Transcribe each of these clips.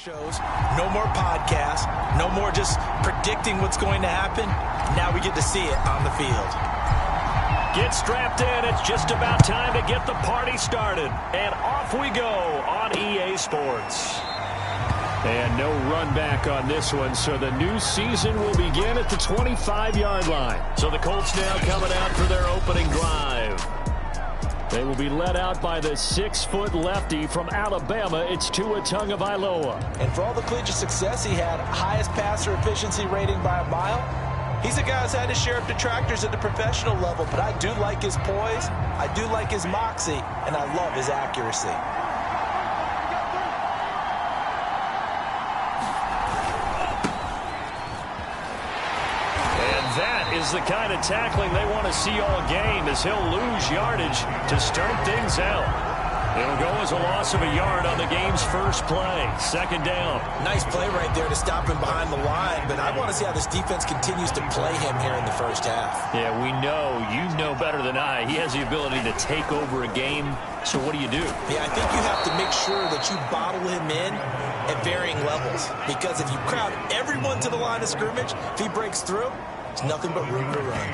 Shows, no more podcasts, no more just predicting what's going to happen. Now we get to see it on the field. Get strapped in. It's just about time to get the party started. And off we go on EA Sports. And no run back on this one, so the new season will begin at the 25-yard line. So the Colts now coming out for their opening drive. They will be led out by the 6-foot lefty from Alabama. It's Tua Tagovailoa. And for all the collegiate success he had, highest passer efficiency rating by a mile, he's a guy who's had his share of detractors at the professional level, but I do like his poise, I do like his moxie, and I love his accuracy. That is the kind of tackling they want to see all game, as he'll lose yardage to start things out. It'll go as a loss of a yard on the game's first play. Second down. Nice play right there to stop him behind the line, but I want to see how this defense continues to play him here in the first half. Yeah, we know. You know better than I. He has the ability to take over a game, so what do you do? Yeah, I think you have to make sure that you bottle him in at varying levels, because if you crowd everyone to the line of scrimmage, if he breaks through, it's nothing but room to run.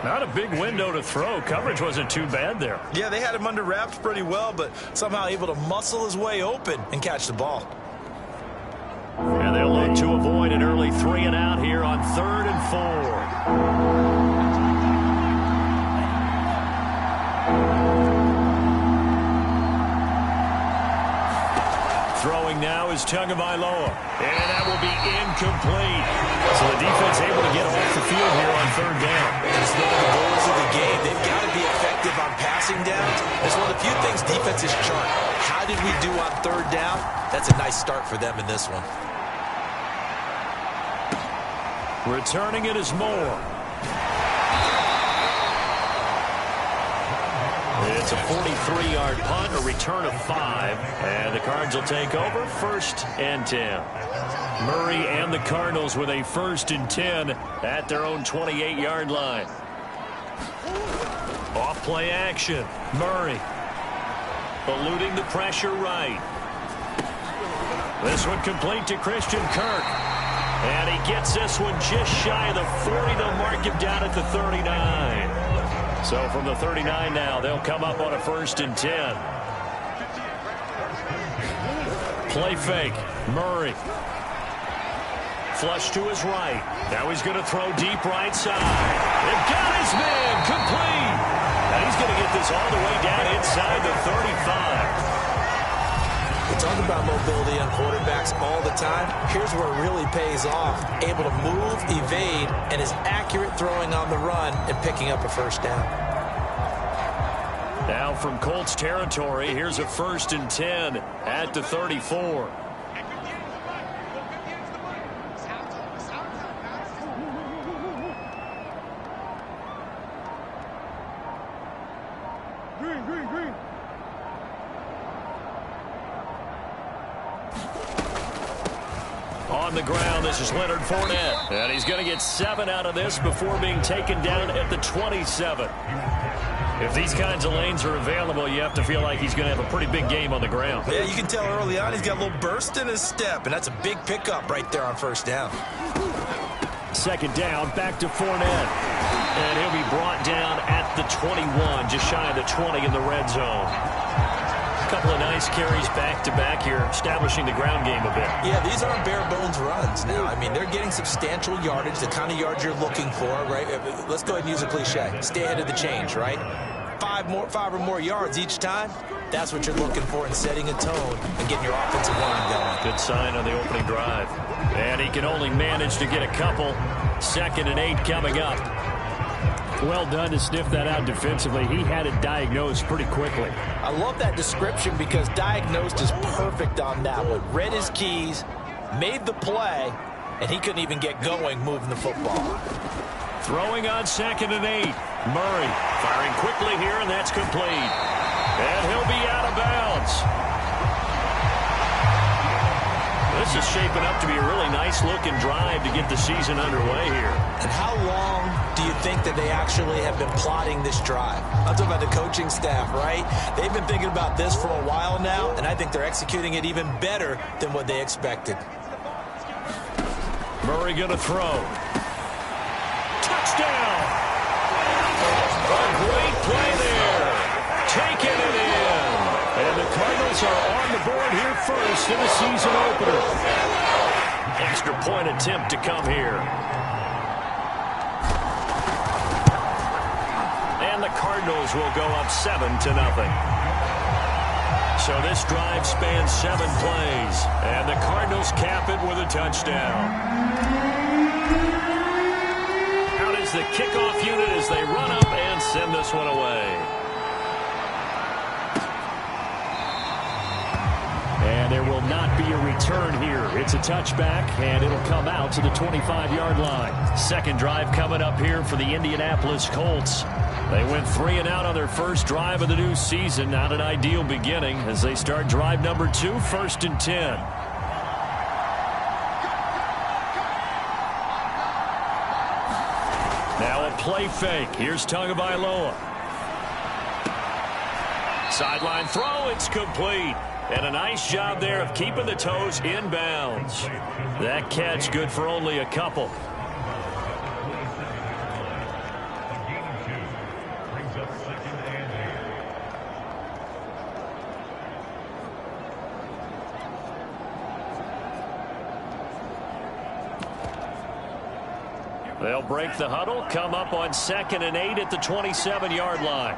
Not a big window to throw. Coverage wasn't too bad there. Yeah, they had him under wraps pretty well, but somehow able to muscle his way open and catch the ball. And they'll look to avoid an early 3 and out here on 3rd and 4. Throwing now is Tagovailoa, and that will be incomplete. So the defense able to get off the field here on 3rd down. It's one of the goals of the game. They've got to be effective on passing downs. It's one of the few things defenses chart. How did we do on 3rd down? That's a nice start for them in this one. Returning it is Moore. It's a 43-yard punt, a return of 5, and the Cards will take over 1st and 10. Murray and the Cardinals with a 1st and 10 at their own 28-yard line. Off-play action. Murray eluding the pressure right. This one complete to Christian Kirk. And he gets this one just shy of the 40. They'll mark him down at the 39. So from the 39 now, they'll come up on a 1st and 10. Play fake. Murray. Flush to his right. Now he's going to throw deep right side. They've got his man complete. And he's going to get this all the way down inside the 35. We talk about mobility on quarterbacks all the time. Here's where it really pays off. Able to move, evade, and is accurate throwing on the run and picking up a 1st down. Now from Colts territory, here's a 1st and 10 at the 34. Green. On the ground, this is Leonard Fournette. And he's going to get 7 out of this before being taken down at the 27. If these kinds of lanes are available, you have to feel like he's going to have a pretty big game on the ground. Yeah, you can tell early on he's got a little burst in his step, and that's a big pickup right there on 1st down. 2nd down, back to Fournette. And he'll be brought down at the 21, just shy of the 20 in the red zone. A couple of nice carries back-to-back here, establishing the ground game a bit. Yeah, these aren't bare-bones runs now. I mean, they're getting substantial yardage, the kind of yards you're looking for, right? Let's go ahead and use a cliche. Stay ahead of the change, right? 5 or more yards each time. That's what you're looking for in setting a tone and getting your offensive line going. Good sign on the opening drive. And he can only manage to get a couple. 2nd and 8 coming up. Well done to sniff that out defensively. He had it diagnosed pretty quickly. I love that description because diagnosed is perfect on that one. Read his keys, made the play, and he couldn't even get going moving the football. Throwing on 2nd and 8. Murray firing quickly here, and that's complete. And he'll be out of bounds. This This is shaping up to be a really nice-looking drive to get the season underway here. And how long do you think that they actually have been plotting this drive? I'm talking about the coaching staff, right? They've been thinking about this for a while now, and I think they're executing it even better than what they expected. Murray going to throw. Touchdown! A great play there. Taking it in. And the Cardinals are on the board here first in the season opener. Extra point attempt to come here. And the Cardinals will go up 7-0. So this drive spans 7 plays. And the Cardinals cap it with a touchdown. Out is the kickoff unit as they run up and send this one away. And there will not be a return here. It's a touchback, and it'll come out to the 25-yard line. Second drive coming up here for the Indianapolis Colts. They went 3 and out on their first drive of the new season. Not an ideal beginning as they start drive number 2, 1st and 10. Now a play fake. Here's Tagovailoa. Sideline throw. It's complete. And a nice job there of keeping the toes in bounds. That catch good for only a couple. They'll break the huddle, come up on 2nd and 8 at the 27-yard line.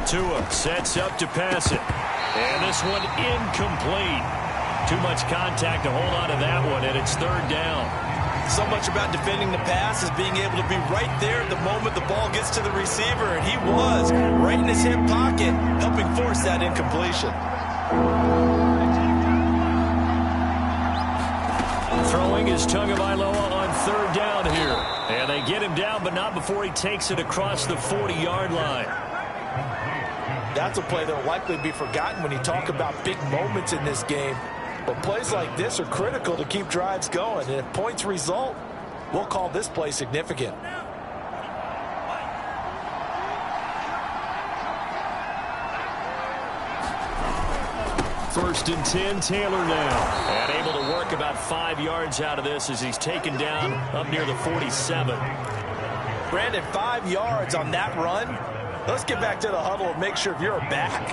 Tua sets up to pass it. And this one incomplete. Too much contact to hold on to that one, and it's 3rd down. So much about defending the pass is being able to be right there at the moment the ball gets to the receiver, and he was right in his hip pocket, helping force that incompletion. Throwing is Tagovailoa on 3rd down here. And they get him down, but not before he takes it across the 40-yard line. That's a play that will likely be forgotten when you talk about big moments in this game. But plays like this are critical to keep drives going. And if points result, we'll call this play significant. First and 10, Taylor now. And able to work about 5 yards out of this as he's taken down up near the 47. Brandon, 5 yards on that run. Let's get back to the huddle and make sure if you're a back,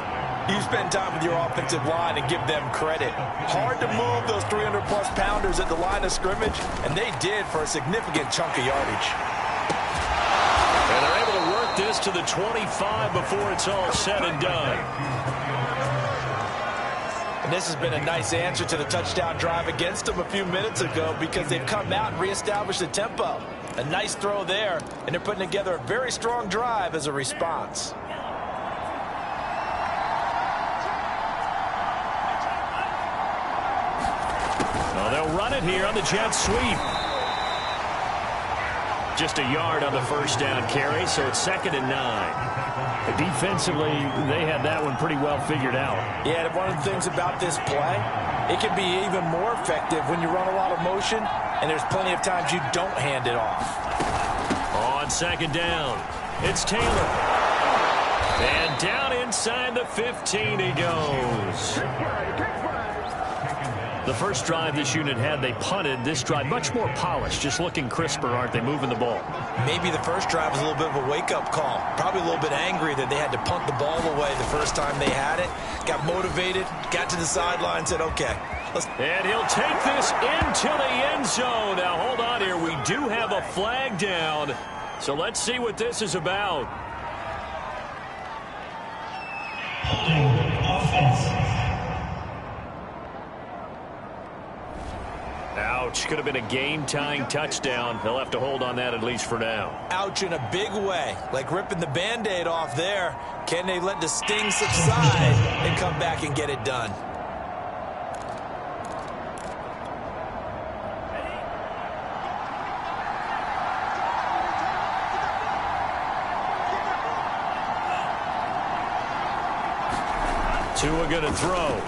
you spend time with your offensive line and give them credit. Hard to move those 300-plus pounders at the line of scrimmage, and they did for a significant chunk of yardage. And they're able to work this to the 25 before it's all said and done. And this has been a nice answer to the touchdown drive against them a few minutes ago because they've come out and reestablished the tempo. A nice throw there, and they're putting together a very strong drive as a response. Well, they'll run it here on the jet sweep. Just a yard on the first down carry, so it's 2nd and 9. Defensively, they had that one pretty well figured out. Yeah, and one of the things about this play, it can be even more effective when you run a lot of motion, and there's plenty of times you don't hand it off. On 2nd down, it's Taylor. And down inside the 15 he goes. The first drive this unit had, they punted. This drive, much more polished, just looking crisper, aren't they, moving the ball? Maybe the first drive was a little bit of a wake-up call. Probably a little bit angry that they had to punt the ball away the first time they had it. Got motivated, got to the sideline, said, okay. And he'll take this into the end zone. Now, hold on here. We do have a flag down. So let's see what this is about. Ouch. Could have been a game-tying touchdown. They'll have to hold on that at least for now. Ouch in a big way. Like ripping the Band-Aid off there. Can they let the sting subside and come back and get it done? Tua going to throw.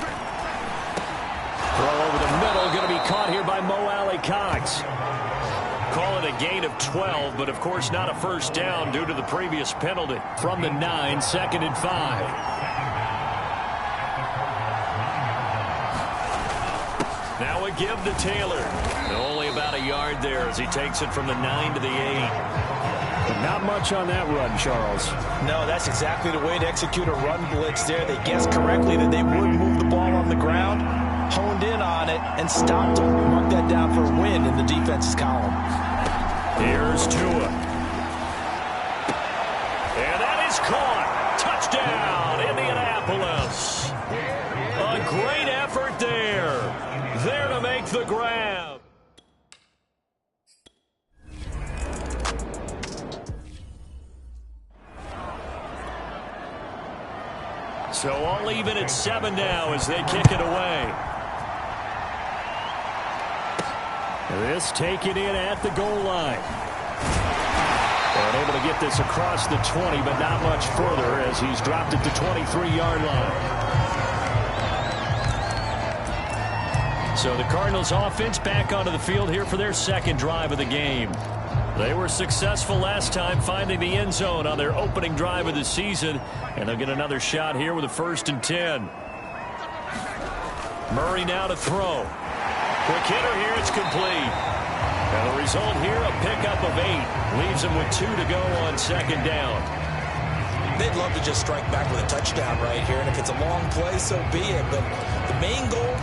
caught here by Mo Alley Cox. Call it a gain of 12, but of course not a first down due to the previous penalty. From the 9, 2nd and 5. Now a give to Taylor. Only about a yard there as he takes it from the 9 to the 8. Not much on that run, Charles. No, that's exactly the way to execute a run blitz there. They guessed correctly that they would move the ball on the ground, honed in on it, and stopped them. Mark that down for a win in the defense's column. Here's Tua. And that is caught. Touchdown, Indianapolis. A great effort there. There to make the grab. So all even at 7 now as they kick it away. This taken in at the goal line. And able to get this across the 20, but not much further as he's dropped it to 23-yard line. So the Cardinals offense back onto the field here for their second drive of the game. They were successful last time finding the end zone on their opening drive of the season, and they'll get another shot here with a 1st and 10. Murray now to throw. Quick hitter here, it's complete. And the result here, a pickup of 8. Leaves him with 2 to go on 2nd down. They'd love to just strike back with a touchdown right here, and if it's a long play, so be it. But the main goal,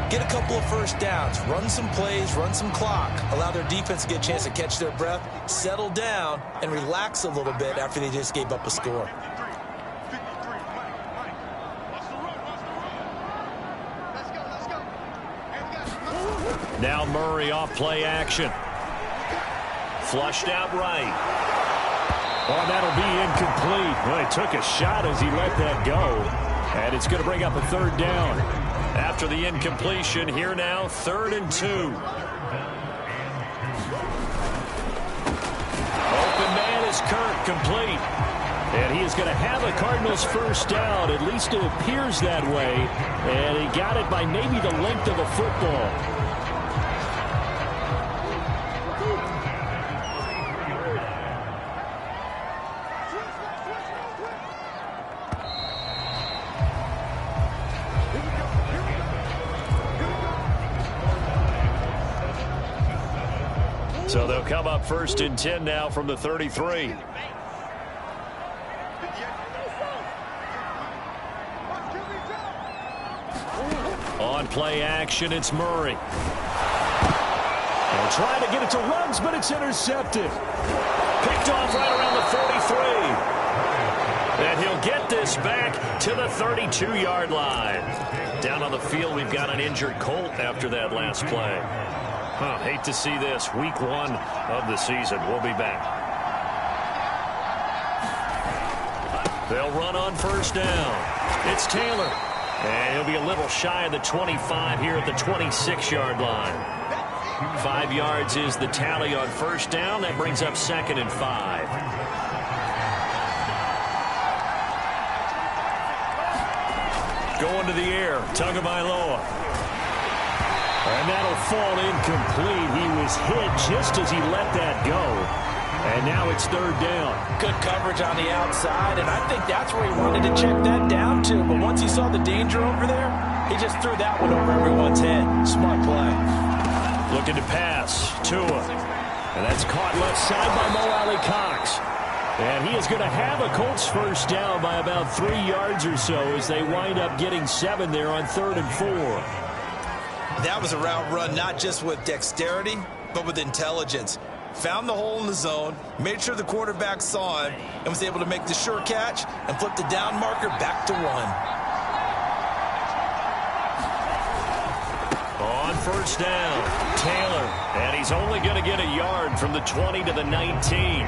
get a couple of first downs, run some plays, run some clock, allow their defense to get a chance to catch their breath, settle down, and relax a little bit after they just gave up a score. Now Murray off play action. Flushed out right. Oh, that'll be incomplete. Well, he took a shot as he let that go. And it's going to bring up a 3rd down. After the incompletion, here now, 3rd and 2. Open man is Kirk, complete. And he is going to have a Cardinals first down. At least it appears that way. And he got it by maybe the length of a football. So they'll come up 1st and 10 now from the 33. On play action, it's Murray. They'll try to get it to runs, but it's intercepted. Picked off right around the 43. And he'll get this back to the 32-yard line. Down on the field, we've got an injured Colt after that last play. Hate to see this. Week 1 of the season. We'll be back. They'll run on 1st down. It's Taylor. And he'll be a little shy of the 25 here at the 26-yard line. 5 yards is the tally on 1st down. That brings up 2nd and 5. Going to the air. Tagovailoa. And that'll fall incomplete. He was hit just as he let that go. And now it's 3rd down. Good coverage on the outside, and I think that's where he wanted to check that down to. But once he saw the danger over there, he just threw that one over everyone's head. Smart play. Looking to pass. Tua. And that's caught left side by Mo Alley Cox. And he is going to have a Colts first down by about 3 yards or so as they wind up getting 7 there on 3rd and 4. That was a route run not just with dexterity, but with intelligence. Found the hole in the zone, made sure the quarterback saw him, and was able to make the sure catch and flip the down marker back to 1. On 1st down, Taylor. And he's only going to get a yard from the 20 to the 19.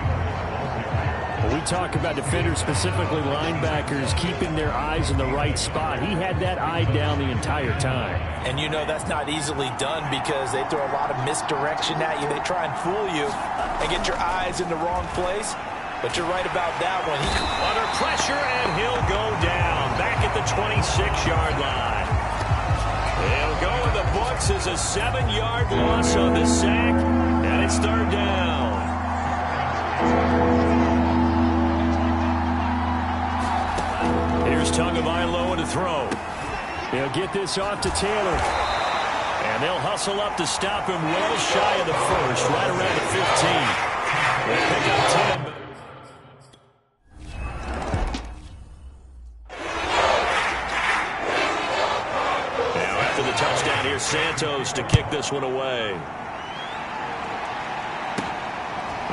We talk about defenders, specifically linebackers, keeping their eyes in the right spot. He had that eye down the entire time. And you know that's not easily done because they throw a lot of misdirection at you. They try and fool you and get your eyes in the wrong place. But you're right about that one. Under pressure, and he'll go down back at the 26-yard line. It'll go in the books as a 7-yard loss on the sack, and it's third down. Here's Tagovailoa to throw. They'll get this off to Taylor. And they'll hustle up to stop him well shy of the first, right around the 15. They'll pick up 10. Now after the touchdown, here's Santos to kick this one away.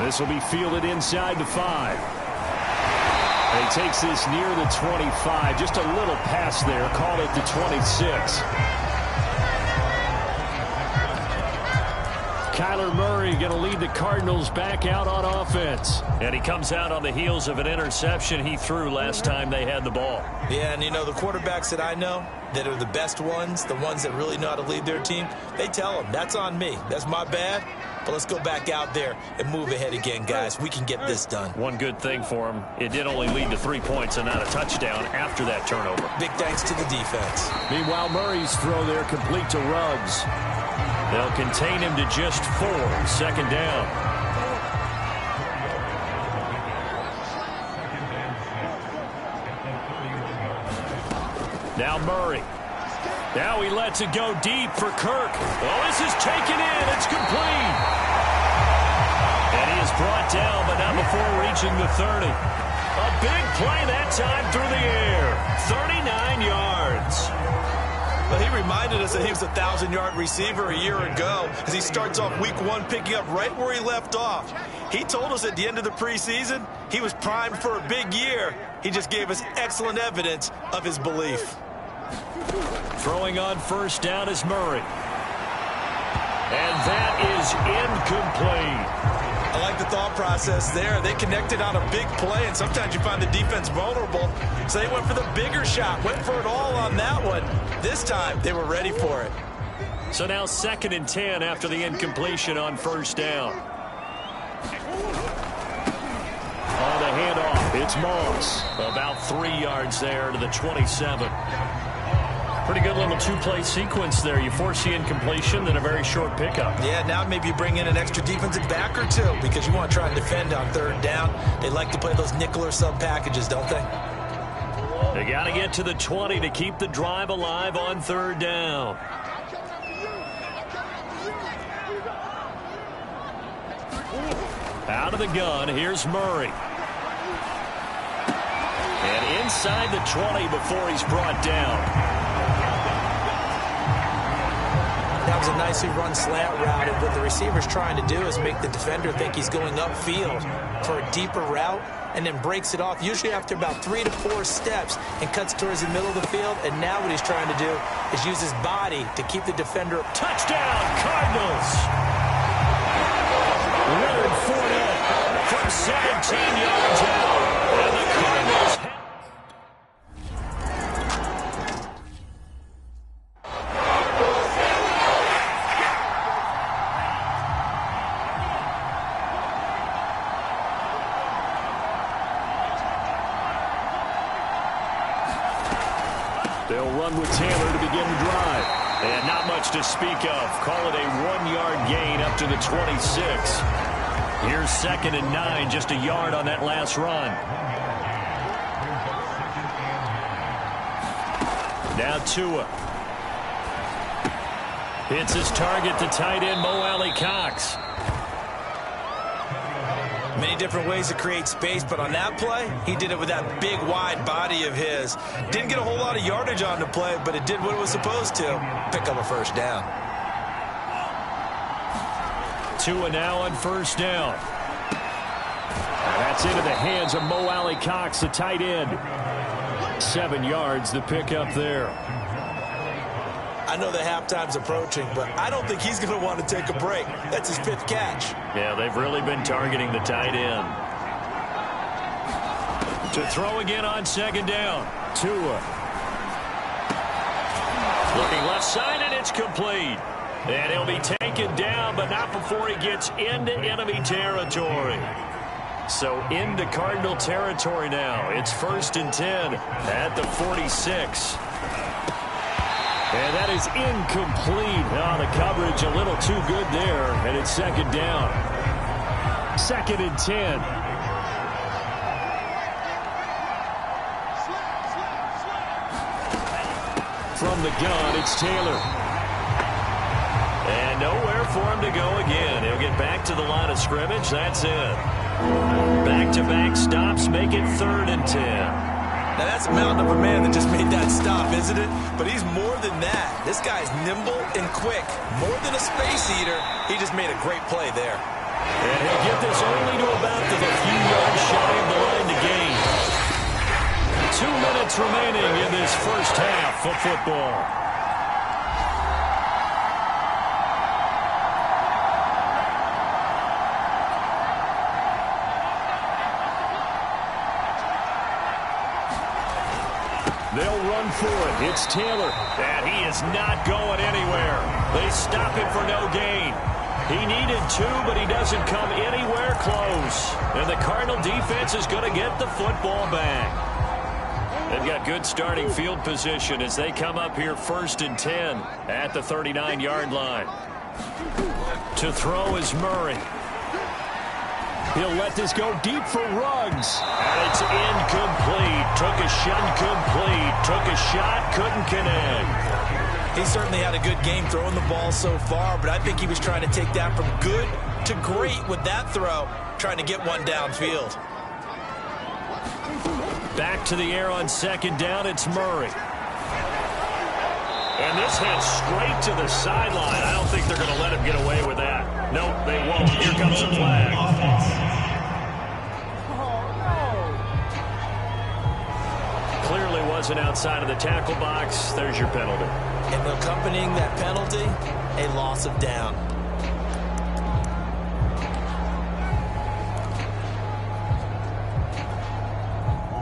This will be fielded inside the 5. And he takes this near the 25. Just a little pass there. Call it the 26. Kyler Murray going to lead the Cardinals back out on offense. And he comes out on the heels of an interception he threw last time they had the ball. Yeah, and you know, the quarterbacks that I know that are the best ones, the ones that really know how to lead their team, they tell them, that's on me. That's my bad. But let's go back out there and move ahead again, guys. We can get this done. One good thing for him, it did only lead to 3 points and not a touchdown after that turnover. Big thanks to the defense. Meanwhile, Murray's throw there complete to Ruggs. They'll contain him to just 4. Second down. Now Murray. Now he lets it go deep for Kirk. Oh, this is taken in. It's complete. And he is brought down, but not before reaching the 30. A big play that time through the air. 39 yards. But he reminded us that he was a 1,000-yard receiver a year ago as he starts off week 1 picking up right where he left off. He told us at the end of the preseason he was primed for a big year. He just gave us excellent evidence of his belief. Throwing on first down is Murray. And that is incomplete. I like the thought process there. They connected on a big play, and sometimes you find the defense vulnerable. So they went for the bigger shot, went for it all on that one. This time, they were ready for it. So now 2nd and 10 after the incompletion on first down. On the handoff, it's Moss. About 3 yards there to the 27. Pretty good little 2-play sequence there. You force the incompletion, then a very short pickup. Yeah, now maybe you bring in an extra defensive back or 2 because you want to try and defend on 3rd down. They like to play those nickel or sub packages, don't they? They got to get to the 20 to keep the drive alive on 3rd down. Out of the gun, here's Murray. And inside the 20 before he's brought down. That was a nicely run slant route, and what the receiver's trying to do is make the defender think he's going upfield for a deeper route and then breaks it off, usually after about 3 to 4 steps, and cuts towards the middle of the field. And now what he's trying to do is use his body to keep the defender. Touchdown, Cardinals! Leonard Fournette from 17 yards out. And the Cardinals They'll run with Taylor to begin the drive. And not much to speak of. Call it a 1-yard gain up to the 26. Here's 2nd and 9, just a yard on that last run. Now Tua. Hits his target to tight end Mo Alley-Cox. Many different ways to create space, but on that play, he did it with that big, wide body of his. Didn't get a whole lot of yardage on the play, but it did what it was supposed to. Pick up a first down. Tua now on first down. That's into the hands of Mo Alley-Cox, the tight end. 7 yards, the pickup there. I know the halftime's approaching, but I don't think he's going to want to take a break. That's his 5th catch. Yeah, they've really been targeting the tight end. To throw again on 2nd down. Tua. Looking left side, and it's complete. And he'll be taken down, but not before he gets into enemy territory. So into Cardinal territory now. It's 1st and 10 at the 46. And that is incomplete. Oh, the coverage a little too good there, and it's second down. 2nd and 10. From the gun, it's Taylor. And nowhere for him to go again. He'll get back to the line of scrimmage. That's it. Back-to-back stops make it 3rd and 10. Now, that's a mountain of a man that just made that stop, isn't it? But he's more than that. This guy's nimble and quick. More than a space eater, he just made a great play there. And he'll get this only to about a few yards shy of the line to gain. 2 minutes remaining in this first half of football. They'll run for it. It's Taylor. And he is not going anywhere. They stop him for no gain. He needed 2, but he doesn't come anywhere close. And the Cardinal defense is going to get the football back. They've got good starting field position as they come up here 1st and 10 at the 39-yard line. To throw is Murray. He'll let this go deep for Ruggs. And it's incomplete. Took a shot, couldn't connect. He certainly had a good game throwing the ball so far, but I think he was trying to take that from good to great with that throw, trying to get one downfield. Back to the air on 2nd down, it's Murray. And this heads straight to the sideline. I don't think they're going to let him get away with that. Nope, they won't. Here comes the flag. Clearly wasn't outside of the tackle box. There's your penalty. And accompanying that penalty, a loss of down.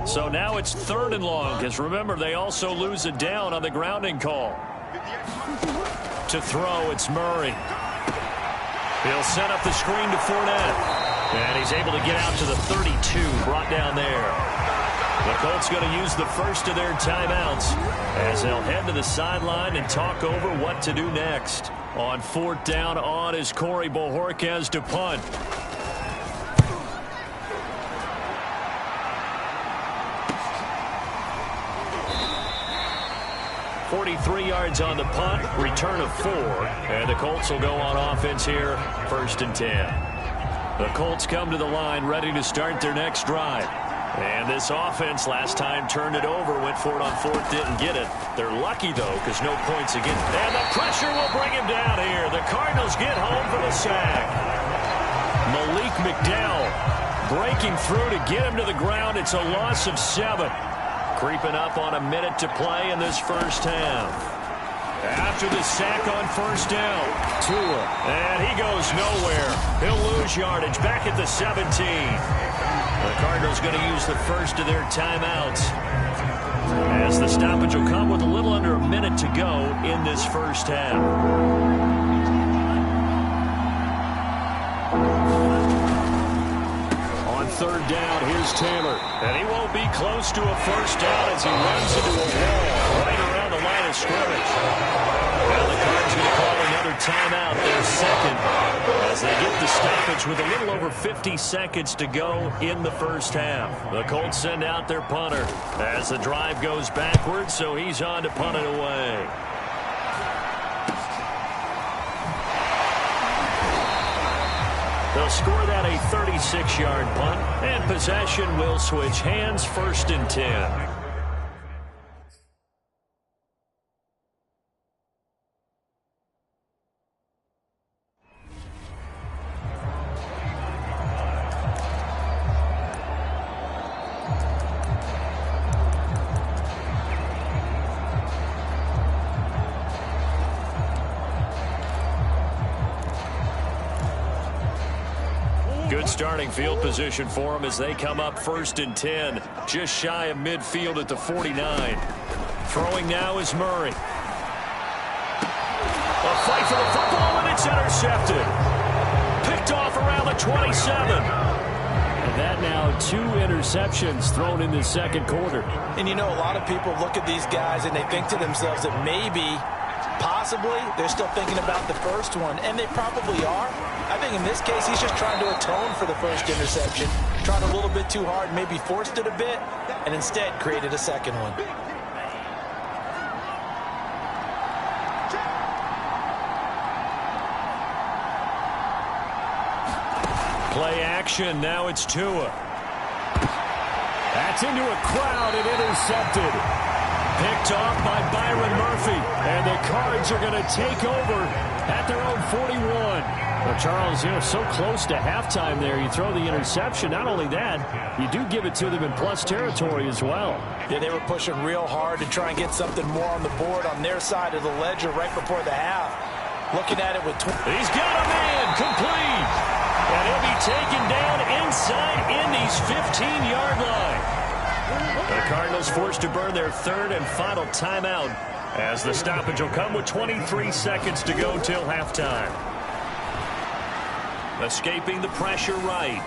So now it's 3rd and long, because remember, they also lose a down on the grounding call. To throw, it's Murray. He'll set up the screen to Fournette. And he's able to get out to the 32, brought down there. The Colts going to use the first of their timeouts as they'll head to the sideline and talk over what to do next. On 4th down on is Corey Bojorquez to punt. 43 yards on the punt, return of 4, and the Colts will go on offense here, 1st and 10. The Colts come to the line ready to start their next drive. And this offense last time turned it over, went for it on 4th, didn't get it. They're lucky, though, because no points again. And the pressure will bring him down here. The Cardinals get home for the sack. Malik McDowell breaking through to get him to the ground. It's a loss of 7. Creeping up on a minute to play in this first half. After the sack on 1st down, Tua, and he goes nowhere. He'll lose yardage back at the 17. The Cardinals going to use the first of their timeouts as the stoppage will come with a little under a minute to go in this first half. On 3rd down, here's Taylor. And he won't be close to a first down as he runs into a wall right around the line of scrimmage. Now the Cards going to call another timeout, their 2nd, as they get the stoppage with a little over 50 seconds to go in the first half. The Colts send out their punter as the drive goes backwards, so he's on to punt it away. They'll score that a 36-yard punt, and possession will switch hands, 1st and 10. Good starting field position for them as they come up 1st and 10, just shy of midfield at the 49. Throwing now is Murray. A fight for the football, and it's intercepted. Picked off around the 27. And that now 2 interceptions thrown in the second quarter. And you know, a lot of people look at these guys and they think to themselves that maybe, possibly, they're still thinking about the first one. And they probably are. I think in this case, he's just trying to atone for the first interception. Tried a little bit too hard, maybe forced it a bit, and instead created a second one. Play action. Now it's Tua. That's into a crowd and intercepted. Picked off by Byron Murphy. And the Cards are going to take over at their own 41. Well, Charles, so close to halftime there. You throw the interception. Not only that, you do give it to them in plus territory as well. Yeah, they were pushing real hard to try and get something more on the board on their side of the ledger right before the half. Looking at it with... He's got a man complete. And he'll be taken down inside Indy's 15-yard line. The Cardinals forced to burn their third and final timeout as the stoppage will come with 23 seconds to go till halftime. Escaping the pressure right.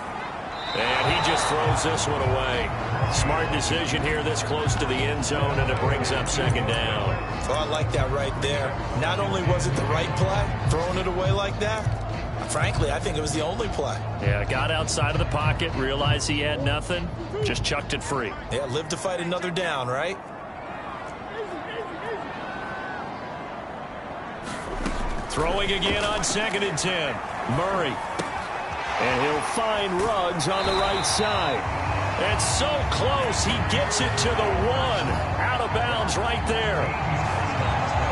And he just throws this one away. Smart decision here this close to the end zone, and it brings up second down. Oh, I like that right there. Not only was it the right play, throwing it away like that, frankly, I think it was the only play. Yeah, got outside of the pocket, realized he had nothing, just chucked it free. Yeah, live to fight another down, right? Throwing again on 2nd and 10. Murray. And he'll find Ruggs on the right side. And so close, he gets it to the 1. Out of bounds right there.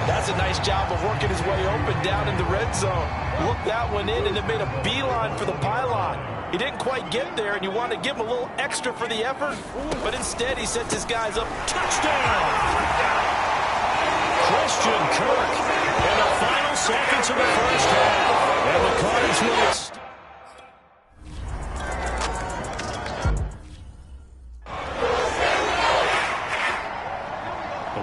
That's a nice job of working his way open down in the red zone. Looked that one in and then made a beeline for the pylon. He didn't quite get there, and you want to give him a little extra for the effort, but instead he sets his guys up. Touchdown! Christian Kirk in the final seconds of the first half. And the Cards will extend.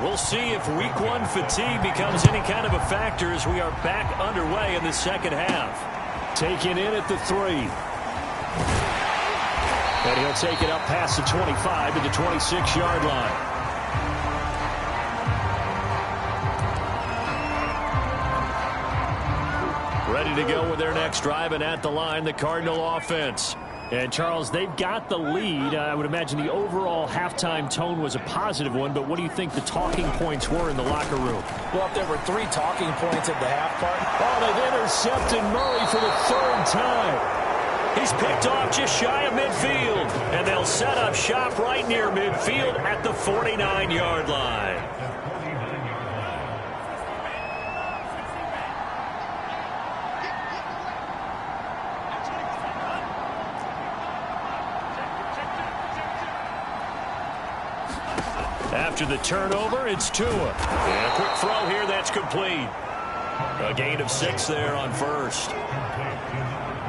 We'll see if week 1 fatigue becomes any kind of a factor as we are back underway in the second half. Taken in at the 3. And he'll take it up past the 25 to the 26-yard line. Ready to go with their next drive, and at the line, the Cardinal offense. And, Charles, they've got the lead. I would imagine the overall halftime tone was a positive one, but what do you think the talking points were in the locker room? Well, if there were 3 talking points at the half part. Oh, they've intercepted Murray for the 3rd time. He's picked off just shy of midfield, and they'll set up shop right near midfield at the 49-yard line. After the turnover, it's Tua. And a quick throw here that's complete. A gain of 6 there on first.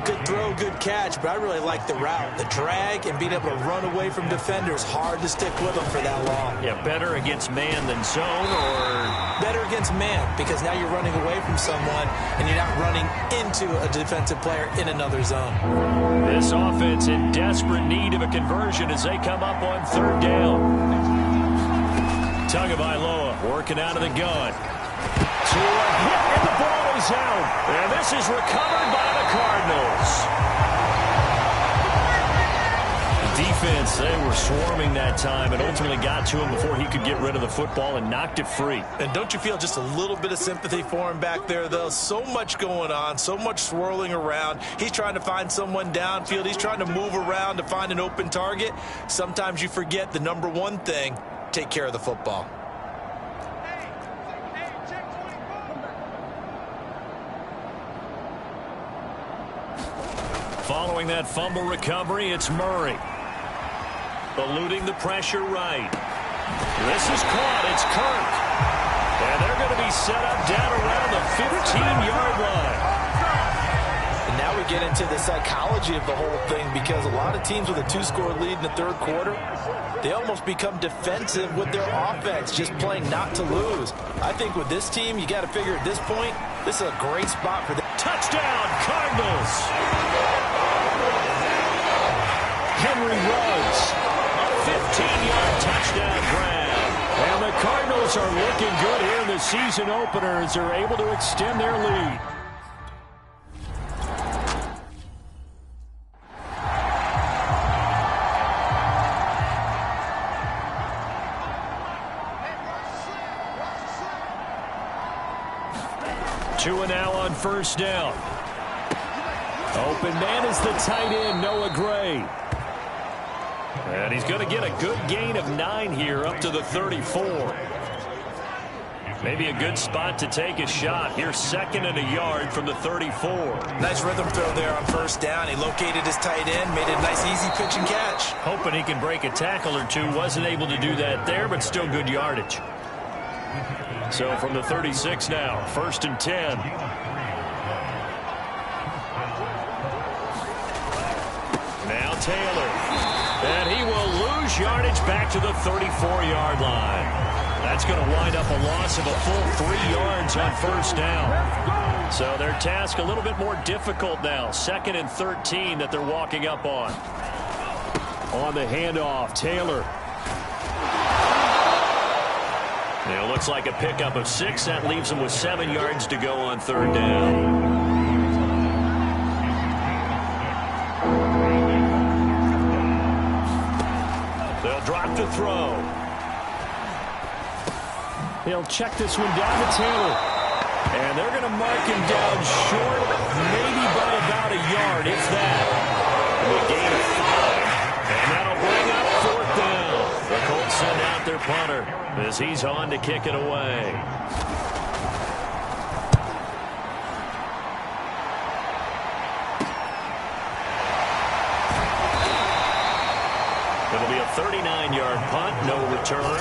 Good throw, good catch, but I really like the route. The drag and being able to run away from defenders. Hard to stick with them for that long. Yeah, better against man than zone, or? Better against man, because now you're running away from someone and you're not running into a defensive player in another zone. This offense in desperate need of a conversion as they come up on 3rd down. Tagovailoa working out of the gun. To a hit, and the ball is out. And this is recovered by the Cardinals. The defense, they were swarming that time and ultimately got to him before he could get rid of the football and knocked it free. And don't you feel just a little bit of sympathy for him back there, though? So much going on, so much swirling around. He's trying to find someone downfield. He's trying to move around to find an open target. Sometimes you forget the number one thing. Take care of the football. Following that fumble recovery, it's Murray. Eluding the pressure right. This is caught. It's Kirk. And they're going to be set up down around the 15-yard line. And now we get into the psychology of the whole thing, because a lot of teams with a 2-score lead in the 3rd quarter, they almost become defensive with their offense, just playing not to lose. I think with this team, you got to figure at this point, this is a great spot for them. Touchdown, Cardinals! Henry runs. A 15-yard touchdown grab. And the Cardinals are looking good here in the season opener as they're able to extend their lead. Two and now on first down. Open man is the tight end, Noah Gray. And he's going to get a good gain of 9 here up to the 34. Maybe a good spot to take a shot. Here's 2nd and a yard from the 34. Nice rhythm throw there on first down. He located his tight end, made it a nice easy pitch and catch. Hoping he can break a tackle or two. Wasn't able to do that there, but still good yardage. So from the 36 now, 1st and 10. Now Taylor. And he will lose yardage back to the 34-yard line. That's going to wind up a loss of a full 3 yards on first down. So their task a little bit more difficult now. 2nd and 13 that they're walking up on. On the handoff, Taylor. It looks like a pickup of 6. That leaves them with 7 yards to go on 3rd down. They'll drop to throw. He'll check this one down to Taylor. And they're going to mark him down short, maybe by about a yard, if that. And a gain of 5. And that'll bring up 4th down. The Colts send out their punter as he's on to kick it away. It'll be a 39-yard punt, no return.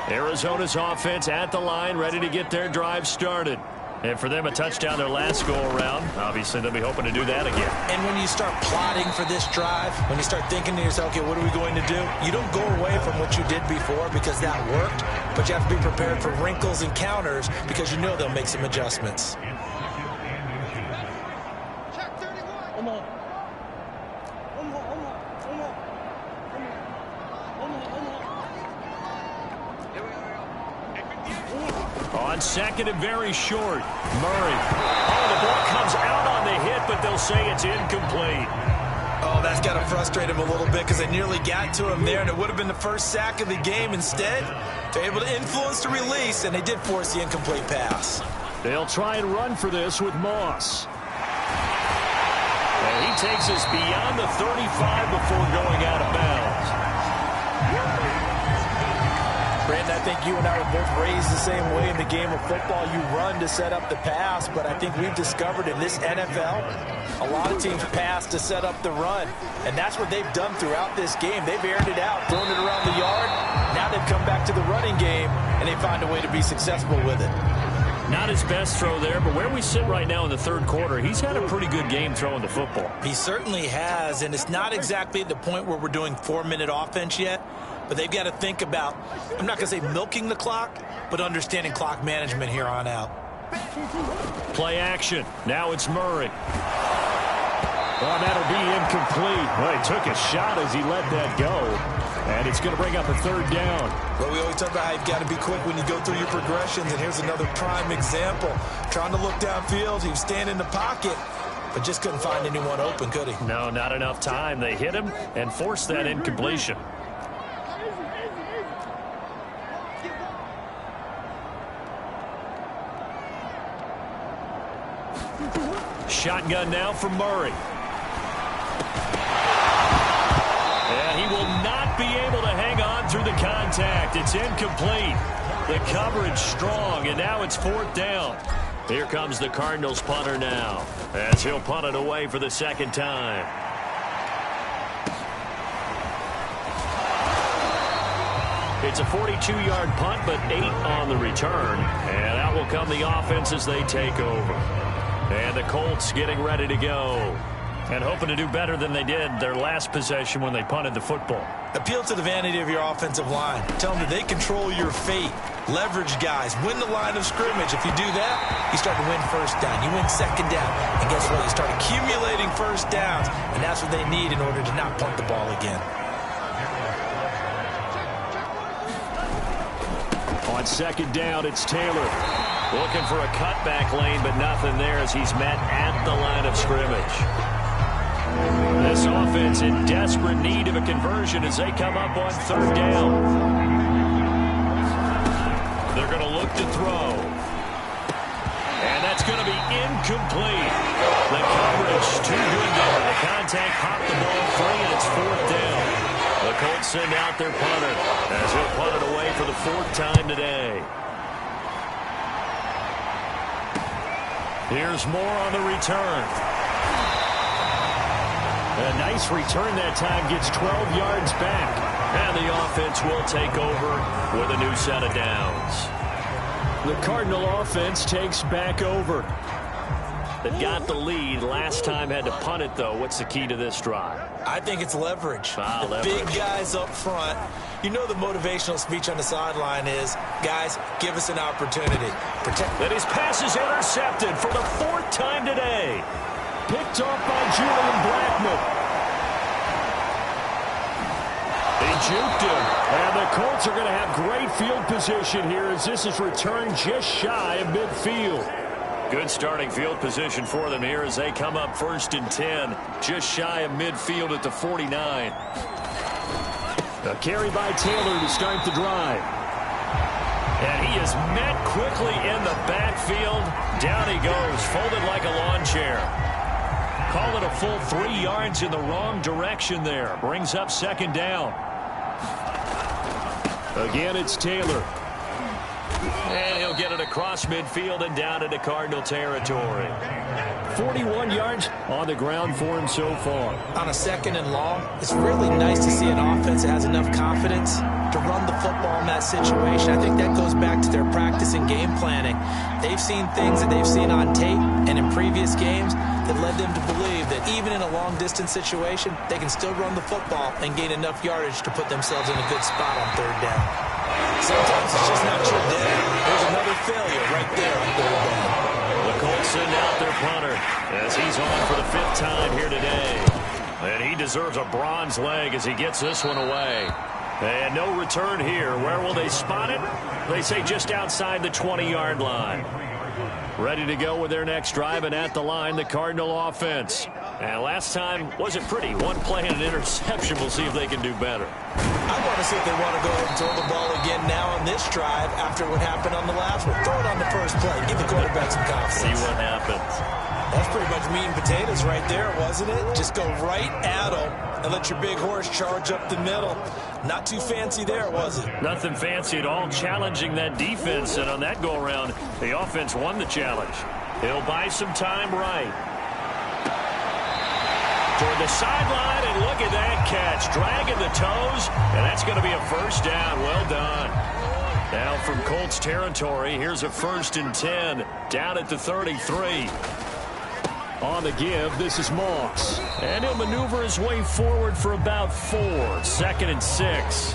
Arizona's offense at the line, ready to get their drive started. And for them, a touchdown their last go-around. Obviously, they'll be hoping to do that again. And when you start plotting for this drive, when you start thinking to yourself, okay, what are we going to do? You don't go away from what you did before because that worked, but you have to be prepared for wrinkles and counters because you know they'll make some adjustments. On 2nd and very short, Murray. Oh, the ball comes out on the hit, but they'll say it's incomplete. Oh, that's got to frustrate him a little bit because they nearly got to him there, and it would have been the first sack of the game. Instead, they're able to influence the release, and they did force the incomplete pass. They'll try and run for this with Moss. And he takes us beyond the 35 before going out of bounds. Brandon, I think you and I were both raised the same way in the game of football. You run to set up the pass, but I think we've discovered in this NFL, a lot of teams pass to set up the run, and that's what they've done throughout this game. They've aired it out, thrown it around the yard. Now they've come back to the running game, and they find a way to be successful with it. Not his best throw there, but where we sit right now in the 3rd quarter, he's had a pretty good game throwing the football. He certainly has, and it's not exactly at the point where we're doing 4-minute offense yet, but they've got to think about, I'm not going to say milking the clock, but understanding clock management here on out. Play action. Now it's Murray. Well, that'll be incomplete. Well, he took a shot as he let that go. And it's going to bring up a 3rd down. Well, we always talk about how you've got to be quick when you go through your progressions, and here's another prime example. Trying to look downfield, he was standing in the pocket, but just couldn't find anyone open, could he? No, not enough time. They hit him and forced that incompletion. Shotgun now for Murray. And he will not be able to hang on through the contact. It's incomplete. The coverage strong, and now it's 4th down. Here comes the Cardinals punter now, as he'll punt it away for the 2nd time. It's a 42-yard punt, but 8 on the return. And out will come the offense as they take over. And the Colts getting ready to go. And hoping to do better than they did their last possession when they punted the football. Appeal to the vanity of your offensive line. Tell them that they control your fate. Leverage guys. Win the line of scrimmage. If you do that, you start to win first down. You win second down. And guess what? You start accumulating first downs. And that's what they need in order to not punt the ball again. On second down, it's Taylor. Looking for a cutback lane, but nothing there as he's met at the line of scrimmage. This offense in desperate need of a conversion as they come up on third down. They're going to look to throw. And that's going to be incomplete. The coverage too good there. The contact popped the ball free, and it's fourth down. The Colts send out their punter as he'll punt it away for the fourth time today. Here's more on the return. A nice return that time, gets 12 yards back. And the offense will take over with a new set of downs. The Cardinal offense takes back over. They got the lead. Last time had to punt it, though. What's the key to this drive? I think it's leverage. Leverage. Big guys up front. You know the motivational speech on the sideline is, guys, give us an opportunity. And his pass is intercepted for the fourth time today. Picked off by Julian Blackmon. He juked him. And the Colts are going to have great field position here as this is returned just shy of midfield. Good starting field position for them here as they come up 1st and 10. Just shy of midfield at the 49. A carry by Taylor to start the drive. And he is met quickly in the backfield. Down he goes, folded like a lawn chair. Call it a full 3 yards in the wrong direction there. Brings up second down. Again, it's Taylor. And he'll get it across midfield and down into Cardinal territory. 41 yards on the ground for him so far. On a second and long, it's really nice to see an offense that has enough confidence to run the football in that situation. I think that goes back to their practice and game planning. They've seen things that they've seen on tape and in previous games that led them to believe that even in a long-distance situation, they can still run the football and gain enough yardage to put themselves in a good spot on third down. Sometimes it's just not your day. There's another failure right there on third down. The Colts send out their punter as he's on for the 5th time here today. And he deserves a bronze leg as he gets this one away. And no return here. Where will they spot it? They say just outside the 20-yard line. Ready to go with their next drive, and at the line, the Cardinal offense. And last time wasn't pretty. One play and an interception. We'll see if they can do better. I want to see if they want to go ahead and throw the ball again now on this drive after what happened on the last one. Throw it on the first play. Give the quarterback some confidence. See what happens. That's pretty much meat and potatoes right there, wasn't it? Just go right at them and let your big horse charge up the middle. Not too fancy there, was it? Nothing fancy at all, challenging that defense. And on that go-around, the offense won the challenge. He'll buy some time right. Toward the sideline, and look at that catch. Dragging the toes, and that's going to be a first down. Well done. Now from Colts territory, here's a 1st and 10. Down at the 33. On the give, this is Moss. And he'll maneuver his way forward for about 4. 2nd and 6.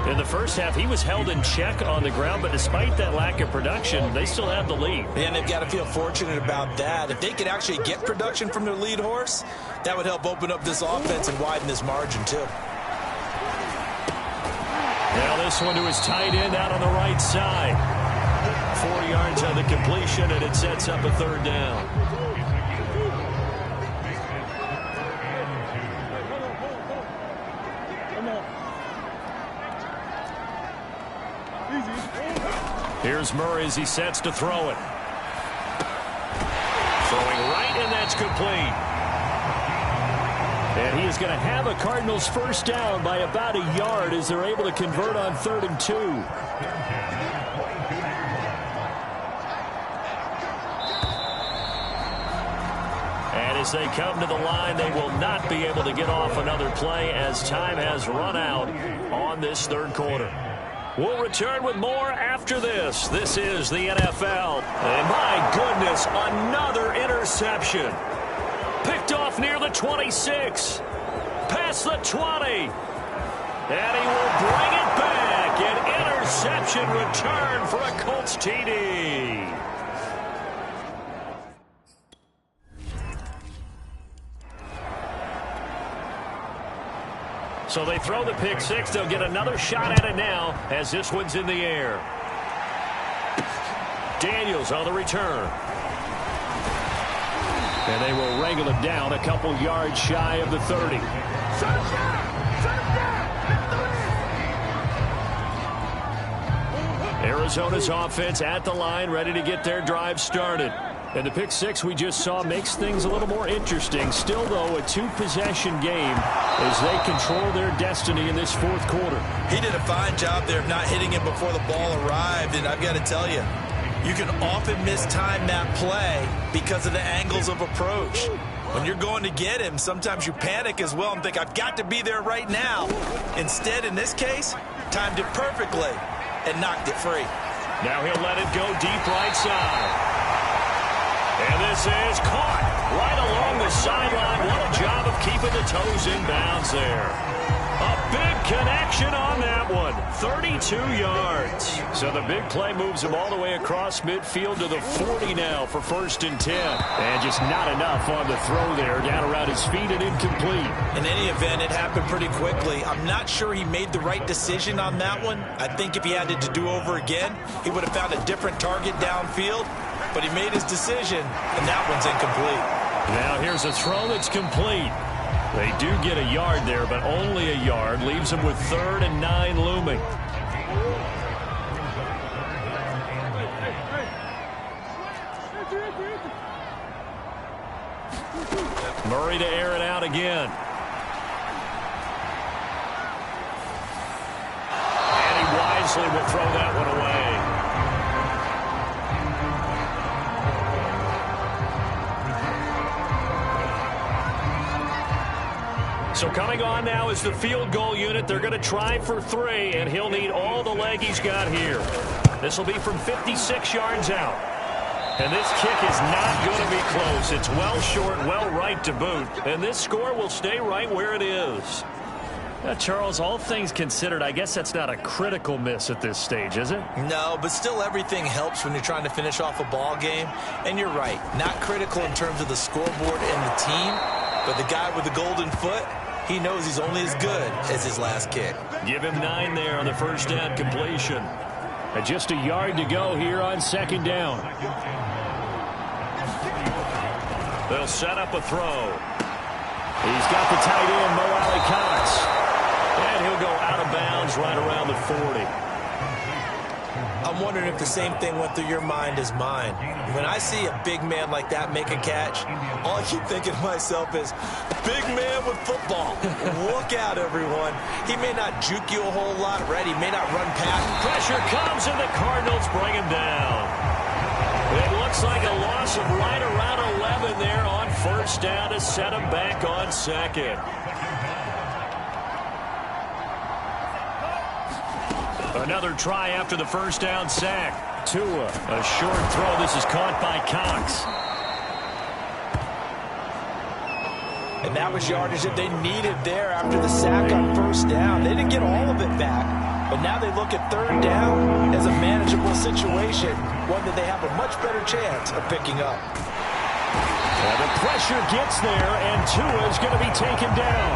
In the first half, he was held in check on the ground, but despite that lack of production, they still have the lead. And they've got to feel fortunate about that. If they could actually get production from their lead horse, that would help open up this offense and widen this margin, too. Now this one to his tight end out on the right side. 4 yards on the completion, and it sets up a third down. Here's Murray as he sets to throw it. Throwing right, and that's complete. And he is going to have a Cardinals first down by about a yard as they're able to convert on 3rd and 2. And as they come to the line, they will not be able to get off another play as time has run out on this 3rd quarter. We'll return with more after this. This is the NFL. And my goodness, another interception. Picked off near the 26. Past the 20. And he will bring it back. An interception return for a Colts TD. So they throw the pick six. They'll get another shot at it now as this one's in the air. Daniels on the return. And they will wrangle it down a couple yards shy of the 30. Arizona's offense at the line, ready to get their drive started. And the pick six we just saw makes things a little more interesting. Still, though, a two-possession game as they control their destiny in this fourth quarter. He did a fine job there of not hitting him before the ball arrived, and I've got to tell you, you can often mistime that play because of the angles of approach. When you're going to get him, sometimes you panic as well and think, I've got to be there right now. Instead, in this case, timed it perfectly and knocked it free. Now he'll let it go deep right side. And this is caught right along the sideline. What a job of keeping the toes in bounds there. A big connection on that one. 32 yards. So the big play moves him all the way across midfield to the 40 now for 1st and 10. And just not enough on the throw there. Down around his feet and incomplete. In any event, it happened pretty quickly. I'm not sure he made the right decision on that one. I think if he had it to do over again, he would have found a different target downfield. But he made his decision, and that one's incomplete. Now here's a throw that's complete. They do get a yard there, but only a yard. Leaves them with 3rd and 9 looming. Murray to air it out again. And he wisely will throw that one away. So coming on now is the field goal unit. They're going to try for 3, and he'll need all the leg he's got here. This will be from 56 yards out. And this kick is not going to be close. It's well short, well right to boot. And this score will stay right where it is. Now, Charles, all things considered, I guess that's not a critical miss at this stage, is it? No, but still everything helps when you're trying to finish off a ball game. And you're right, not critical in terms of the scoreboard and the team, but the guy with the golden foot, he knows he's only as good as his last kick. Give him 9 there on the first down completion. And just a yard to go here on 2nd down. They'll set up a throw. He's got the tight end, Mo Alley-Cox. And he'll go out of bounds right around the 40. I'm wondering if the same thing went through your mind as mine. When I see a big man like that make a catch, all I keep thinking to myself is, big man with football. Look out, everyone. He may not juke you a whole lot, right? He may not run past. Pressure comes, and the Cardinals bring him down. It looks like a loss of right around 11 there on 1st down to set him back on 2nd. Another try after the 1st down sack. Tua, a short throw. This is caught by Cox. And that was yardage that they needed there after the sack on 1st down. They didn't get all of it back, but now they look at 3rd down as a manageable situation, one that they have a much better chance of picking up. And the pressure gets there, and Tua is going to be taken down.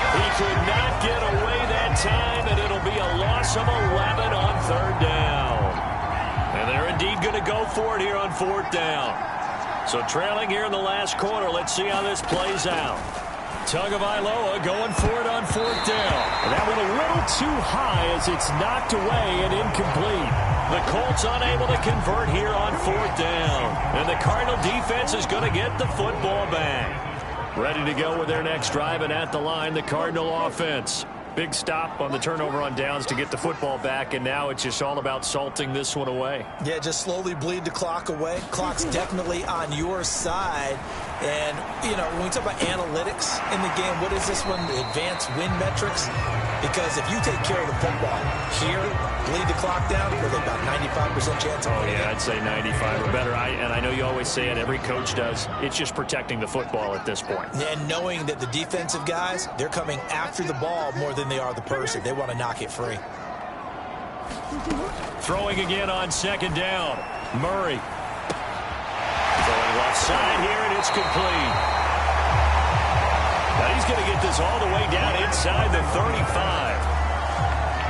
He could not get away that time, and it'll be a loss of 11 on 3rd down. And they're indeed going to go for it here on 4th down. So trailing here in the last quarter, let's see how this plays out. Tagovailoa going for it on 4th down. And that one a little too high as it's knocked away and incomplete. The Colts unable to convert here on 4th down. And the Cardinal defense is going to get the football back. Ready to go with their next drive, and at the line, the Cardinal offense. Big stop on the turnover on downs to get the football back, and now it's just all about salting this one away. Yeah, just slowly bleed the clock away. Clock's definitely on your side. And, you know, when we talk about analytics in the game, what is this one? The advanced win metrics? Because if you take care of the football here, bleed the clock down, with about 95% chance of winning. Yeah, I'd say 95 or better. And I know you always say it, every coach does. It's just protecting the football at this point. And knowing that the defensive guys, they're coming after the ball more than they are the person. They want to knock it free. Throwing again on second down. Murray. Throwing left side here, and it's complete. Now he's going to get this all the way down inside the 35.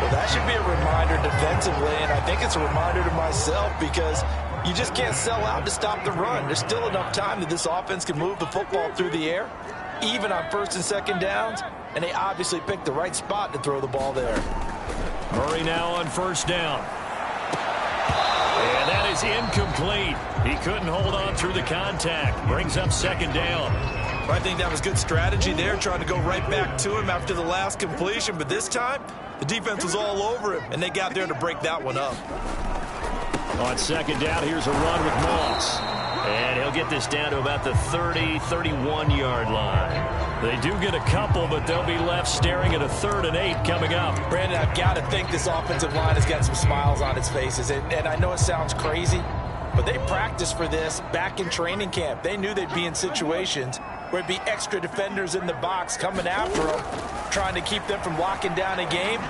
Well, that should be a reminder defensively, and I think it's a reminder to myself because you just can't sell out to stop the run. There's still enough time that this offense can move the football through the air, even on first and second downs, and they obviously picked the right spot to throw the ball there. Murray now on first down. And that is incomplete. He couldn't hold on through the contact. Brings up second down. I think that was good strategy there, trying to go right back to him after the last completion. But this time, the defense was all over him, and they got there to break that one up. On second down, here's a run with Moss. And he'll get this down to about the 30, 31-yard line. They do get a couple, but they'll be left staring at a 3rd and 8 coming up. Brandon, I've got to think this offensive line has got some smiles on its faces. And I know it sounds crazy, but they practiced for this back in training camp. They knew they'd be in situations where it'd be extra defenders in the box coming after them, trying to keep them from locking down a game.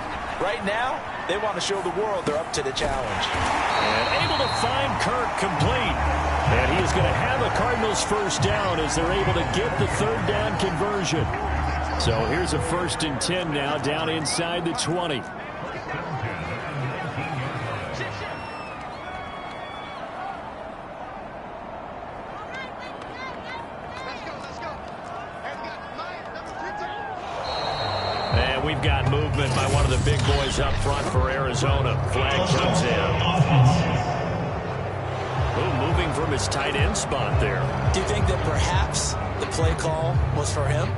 Right now, they want to show the world they're up to the challenge. And able to find Kirk complete. And he is going to have a Cardinals first down as they're able to get the 3rd down conversion. So here's a 1st and 10 now down inside the 20. And we've got movement by one of the big boys up front for Arizona. Flag comes in. Moving from his tight end spot there. Do you think that perhaps the play call was for him?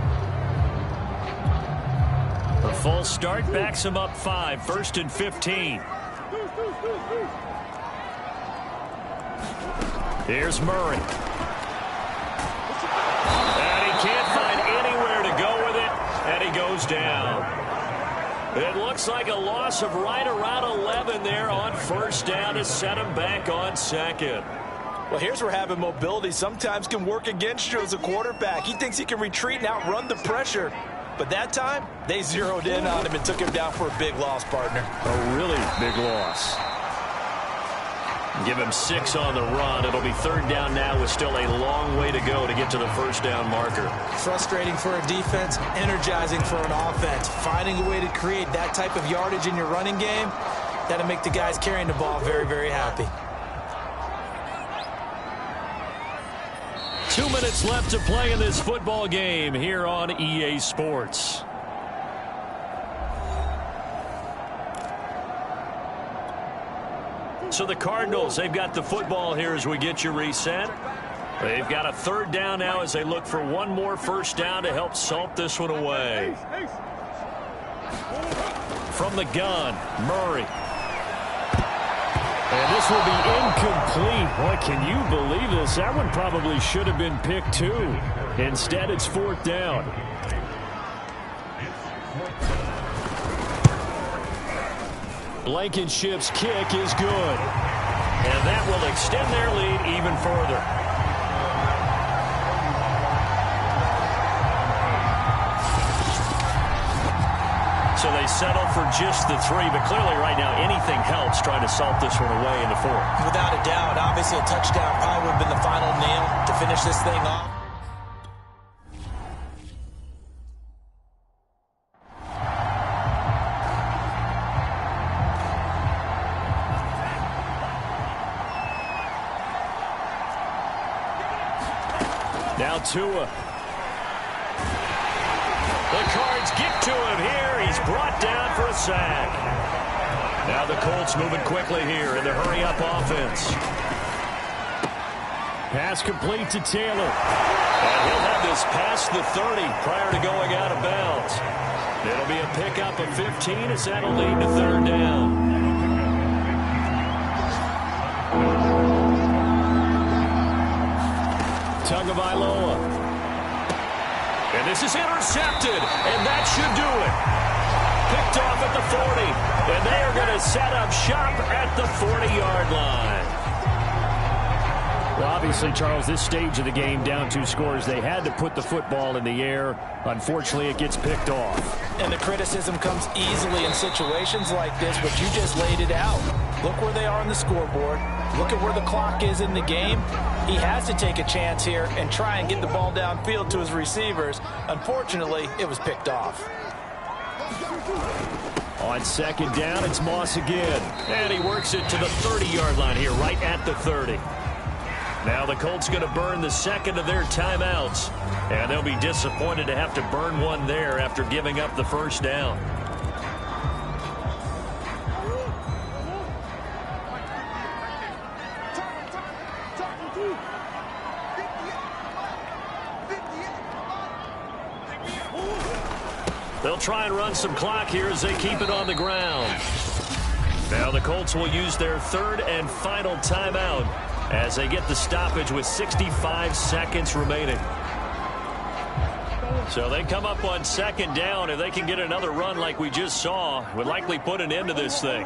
A full start backs him up 5. 1st and 15. Here's Murray. And he can't find anywhere to go with it. And he goes down. It looks like a loss of right around 11 there on first down to set him back on second. Well, here's where having mobility sometimes can work against you as a quarterback. He thinks he can retreat and outrun the pressure. But that time, they zeroed in on him and took him down for a big loss, partner. A really big loss. Give him 6 on the run. It'll be 3rd down now with still a long way to go to get to the first down marker. Frustrating for a defense, energizing for an offense. Finding a way to create that type of yardage in your running game, that'll make the guys carrying the ball very, very happy. 2 minutes left to play in this football game here on EA Sports. So the Cardinals, they've got the football here as we get you reset. They've got a 3rd down now as they look for one more first down to help salt this one away. From the gun, Murray. And this will be incomplete. Boy, can you believe this? That one probably should have been picked too. Instead, it's 4th down. Blankenship's kick is good. And that will extend their lead even further. So they settle for just the 3, but clearly right now anything helps trying to salt this one away in the 4th. Without a doubt, obviously a touchdown probably would have been the final nail to finish this thing off. Now Tua. The Cards get to him here. He's brought down for a sack. Now the Colts moving quickly here in the hurry-up offense. Pass complete to Taylor. And he'll have this past the 30 prior to going out of bounds. It'll be a pickup of 15 as that'll lead to 3rd down. Tagovailoa. And this is intercepted, and that should do it. Picked off at the 40, and they are going to set up shop at the 40-yard line. Well, obviously, Charles, this stage of the game, down 2 scores, they had to put the football in the air. Unfortunately, it gets picked off. And the criticism comes easily in situations like this, but you just laid it out. Look where they are on the scoreboard. Look at where the clock is in the game. He has to take a chance here and try and get the ball downfield to his receivers. Unfortunately, it was picked off. On second down, it's Moss again. And he works it to the 30-yard line here, right at the 30. Now the Colts going to burn the second of their timeouts. And they'll be disappointed to have to burn one there after giving up the first down. They'll try and run some clock here as they keep it on the ground. Now the Colts will use their third and final timeout as they get the stoppage with 65 seconds remaining. So they come up on second down. If they can get another run like we just saw, would likely put an end to this thing.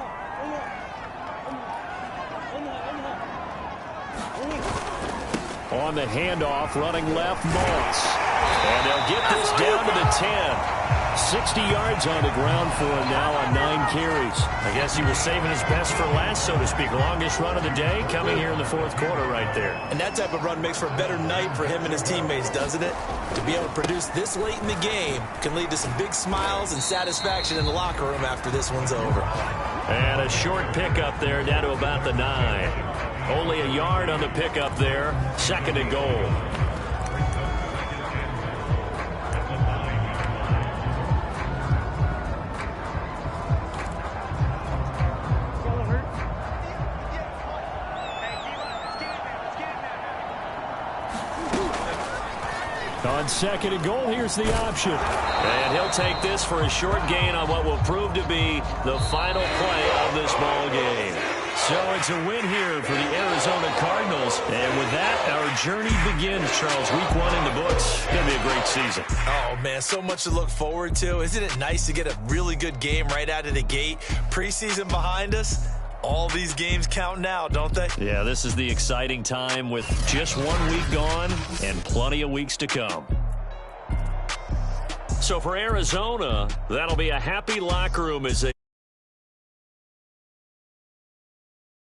On the handoff, running left, Moss. And they'll get this down to the 10. 60 yards on the ground for him now on 9 carries. I guess he was saving his best for last, so to speak. Longest run of the day coming here in the fourth quarter right there. And that type of run makes for a better night for him and his teammates, doesn't it? To be able to produce this late in the game can lead to some big smiles and satisfaction in the locker room after this one's over. And a short pickup there down to about the 9. Only a yard on the pickup there. 2nd and goal. On 2nd and goal, here's the option. And he'll take this for a short gain on what will prove to be the final play of this ball game. So it's a win here for the Arizona Cardinals. And with that, our journey begins, Charles. Week 1 in the books. It's going to be a great season. Oh, man, so much to look forward to. Isn't it nice to get a really good game right out of the gate? Preseason behind us. All these games count now, don't they? Yeah, this is the exciting time with just 1 week gone and plenty of weeks to come. So for Arizona, that'll be a happy locker room as they